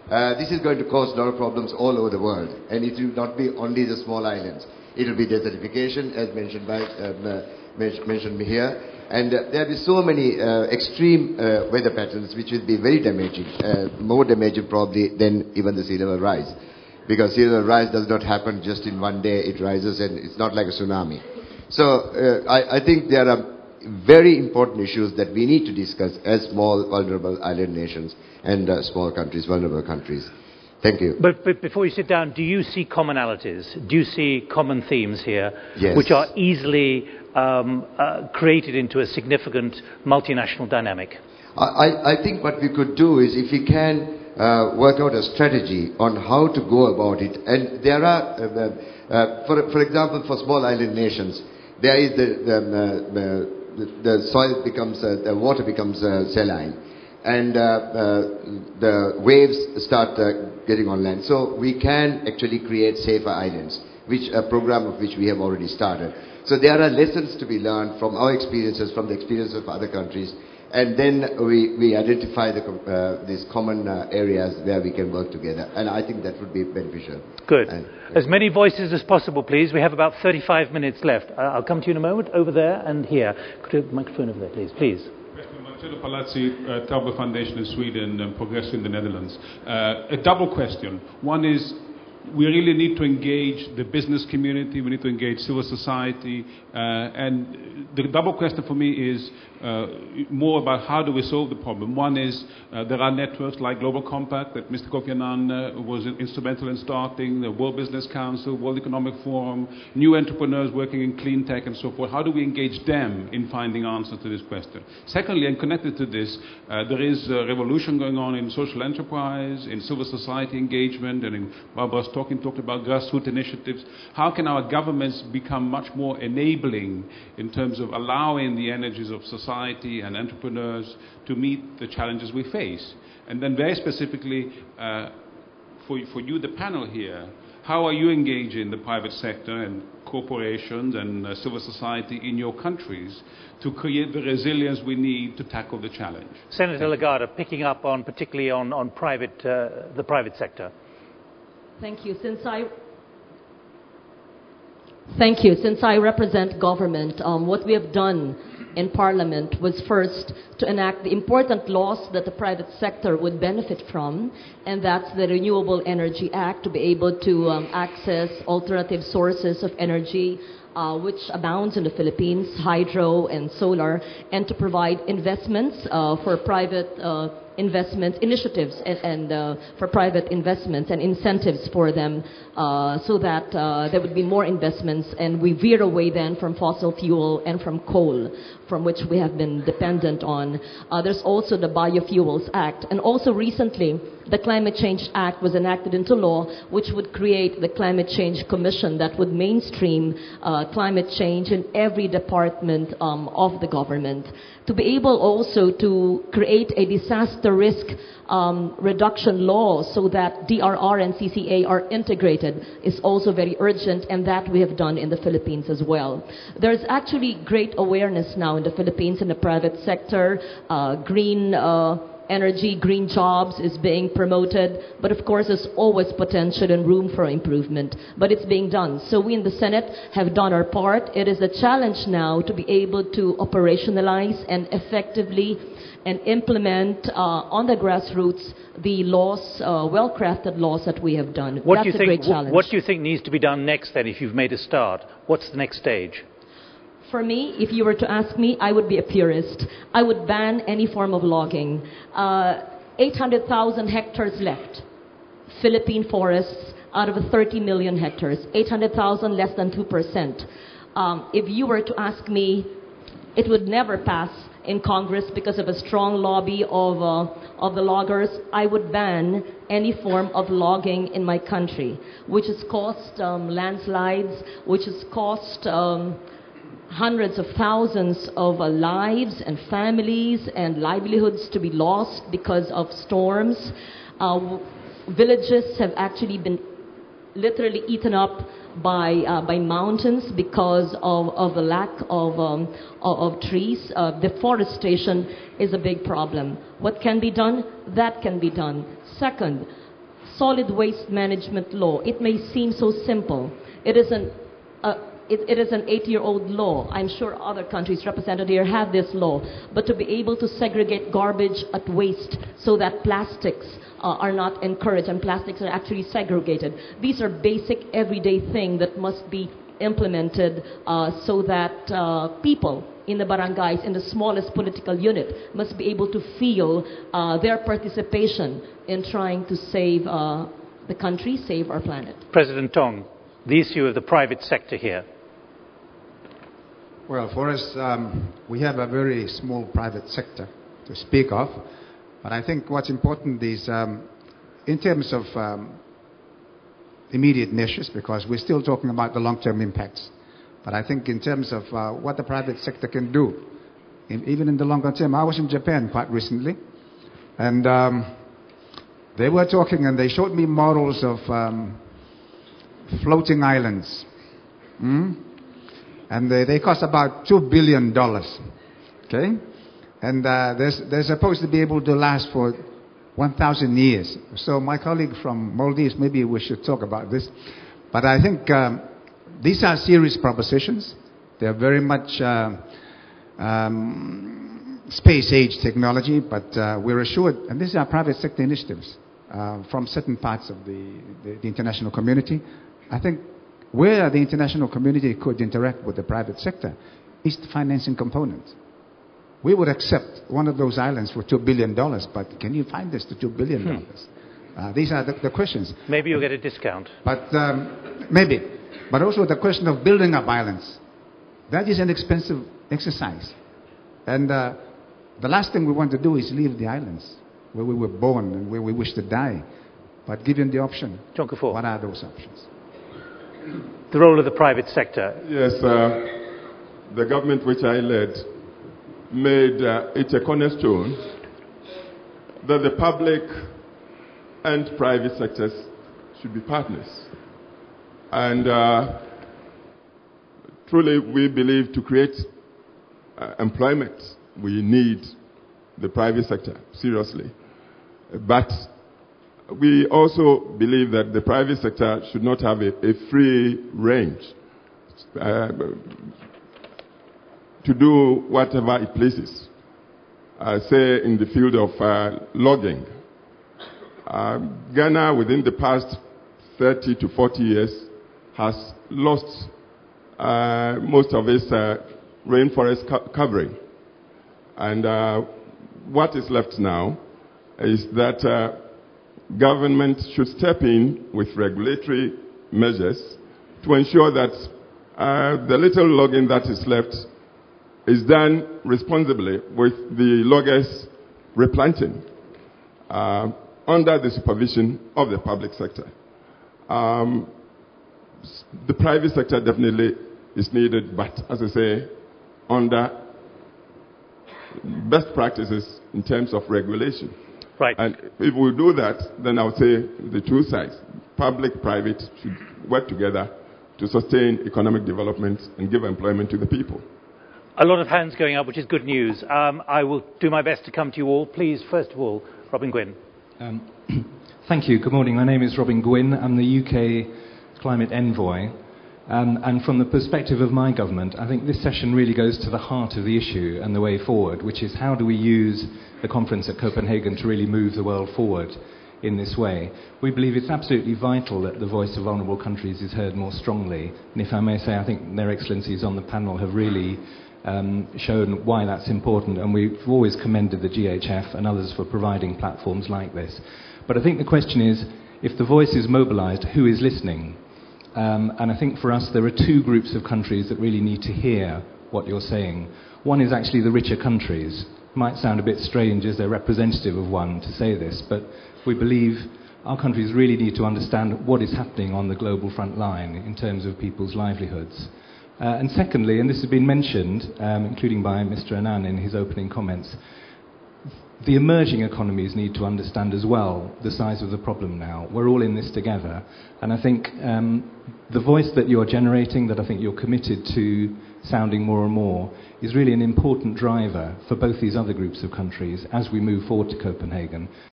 this is going to cause a lot of problems all over the world, and it will not be only the small islands. It will be desertification, as mentioned by mentioned here, and there will be so many extreme weather patterns which will be very damaging, more damaging probably than even the sea level rise, because sea level rise does not happen just in one day. It rises, and it's not like a tsunami. So I think there are very important issues that we need to discuss as small, vulnerable island nations and small countries, vulnerable countries. Thank you. But before you sit down, do you see commonalities? Do you see common themes here, yes, which are easily created into a significant multinational dynamic? I think what we could do is, if we can work out a strategy on how to go about it, and there are, for example, for small island nations, there is the soil becomes, the water becomes saline, and the waves start getting on land. So we can actually create safer islands, which a program of which we have already started. So there are lessons to be learned from our experiences, from the experience of other countries, and then we identify these common areas where we can work together. And I think that would be beneficial. Good. As many voices as possible, please. We have about 35 minutes left. I'll come to you in a moment. Over there and here. Could you have the microphone over there, please? Please. Marcello Palazzi, Tauber Foundation in Sweden and Progress in the Netherlands. A double question. One is, we really need to engage the business community, we need to engage civil society, and the double question for me is more about how do we solve the problem. One is there are networks like Global Compact that Mr. Kofi Annan was instrumental in starting, the World Business Council, World Economic Forum, new entrepreneurs working in clean tech and so forth. How do we engage them in finding answers to this question? Secondly, and connected to this, there is a revolution going on in social enterprise, in civil society engagement, and in Barbara's talked about grassroots initiatives. How can our governments become much more enabling in terms of allowing the energies of society and entrepreneurs to meet the challenges we face? And then very specifically, for you, the panel here, how are you engaging the private sector and corporations and civil society in your countries to create the resilience we need to tackle the challenge? Senator Legarda, picking up on particularly on the private sector. Thank you. Since I represent government, what we have done in Parliament was first to enact the important laws that the private sector would benefit from, and that's the Renewable Energy Act, to be able to access alternative sources of energy, which abounds in the Philippines, hydro and solar, and to provide investments for private investment initiatives and for private investments and incentives for them so that there would be more investments, and we veer away then from fossil fuel and from coal, from which we have been dependent on. There's also the Biofuels Act, and also recently the Climate Change Act was enacted into law, which would create the Climate Change Commission that would mainstream climate change in every department of the government. To be able also to create a disaster risk reduction law so that DRR and CCA are integrated is also very urgent, and that we have done in the Philippines as well. There's actually great awareness now in the Philippines in the private sector. Green energy, green jobs is being promoted, but of course there's always potential and room for improvement, but it's being done. So we in the Senate have done our part. It is a challenge now to be able to operationalize and effectively and implement on the grassroots the laws, well-crafted laws that we have done. That's a great challenge. What do you think needs to be done next then, if you've made a start? What's the next stage? For me, if you were to ask me, I would be a purist. I would ban any form of logging. 800,000 hectares left. Philippine forests out of 30 million hectares. 800,000, less than 2%. If you were to ask me, it would never pass in Congress because of a strong lobby of the loggers. I would ban any form of logging in my country, which has caused landslides, which has caused hundreds of thousands of lives and families and livelihoods to be lost because of storms. Villages have actually been literally eaten up by mountains because of the lack of trees. Deforestation is a big problem. What can be done? That can be done. Second, solid waste management law, it may seem so simple. It is an 8-year-old law. I'm sure other countries represented here have this law. But to be able to segregate garbage at waste so that plastics are not encouraged and plastics are actually segregated. These are basic everyday things that must be implemented so that people in the barangays, in the smallest political unit, must be able to feel their participation in trying to save the country, save our planet. President Tong, the issue of the private sector here. Well, for us, we have a very small private sector to speak of. But I think what's important is, in terms of immediate measures, because we're still talking about the long-term impacts. But I think in terms of what the private sector can do, even in the longer term. I was in Japan quite recently, and they were talking and they showed me models of floating islands. And they cost about $2 billion. Okay? And they're supposed to be able to last for 1,000 years. So my colleague from Maldives, maybe we should talk about this. But I think these are serious propositions. They're very much space-age technology, but we're assured, and these are private sector initiatives from certain parts of the international community. I think where the international community could interact with the private sector is the financing component. We would accept one of those islands for $2 billion, but can you find us the $2 billion? These are the questions. Maybe you'll get a discount. But maybe. But also the question of building up islands. That is an expensive exercise. And the last thing we want to do is leave the islands where we were born and where we wish to die. But given the option, John Kufuor, what are those options? The role of the private sector. Yes, the government which I led made it a cornerstone that the public and private sectors should be partners. And truly we believe to create employment, we need the private sector, seriously. But we also believe that the private sector should not have a free range to do whatever it pleases. Say in the field of logging. Ghana, within the past 30 to 40 years, has lost most of its rainforest covering. And what is left now is that government should step in with regulatory measures to ensure that the little logging that is left is done responsibly with the loggers replanting under the supervision of the public sector. The private sector definitely is needed, but as I say, under best practices in terms of regulation. Right. And if we do that, then I would say the two sides, public, private, should work together to sustain economic development and give employment to the people. A lot of hands going up, which is good news. I will do my best to come to you all. Please, first of all, Robin Gwynne. Thank you. Good morning. My name is Robin Gwynne. I'm the UK Climate Envoy. And from the perspective of my government, I think this session really goes to the heart of the issue and the way forward, which is how do we use the conference at Copenhagen to really move the world forward in this way. We believe it's absolutely vital that the voice of vulnerable countries is heard more strongly. And if I may say, I think their excellencies on the panel have really shown why that's important, and we've always commended the GHF and others for providing platforms like this. But I think the question is, if the voice is mobilized, who is listening? And I think for us there are two groups of countries that really need to hear what you're saying. One is actually the richer countries. It might sound a bit strange as they're representative of one to say this, but we believe our countries really need to understand what is happening on the global front line in terms of people's livelihoods. And secondly, and this has been mentioned, including by Mr. Annan in his opening comments, the emerging economies need to understand as well the size of the problem now. We're all in this together. And I think the voice that you're generating, that I think you're committed to sounding more and more, is really an important driver for both these other groups of countries as we move forward to Copenhagen.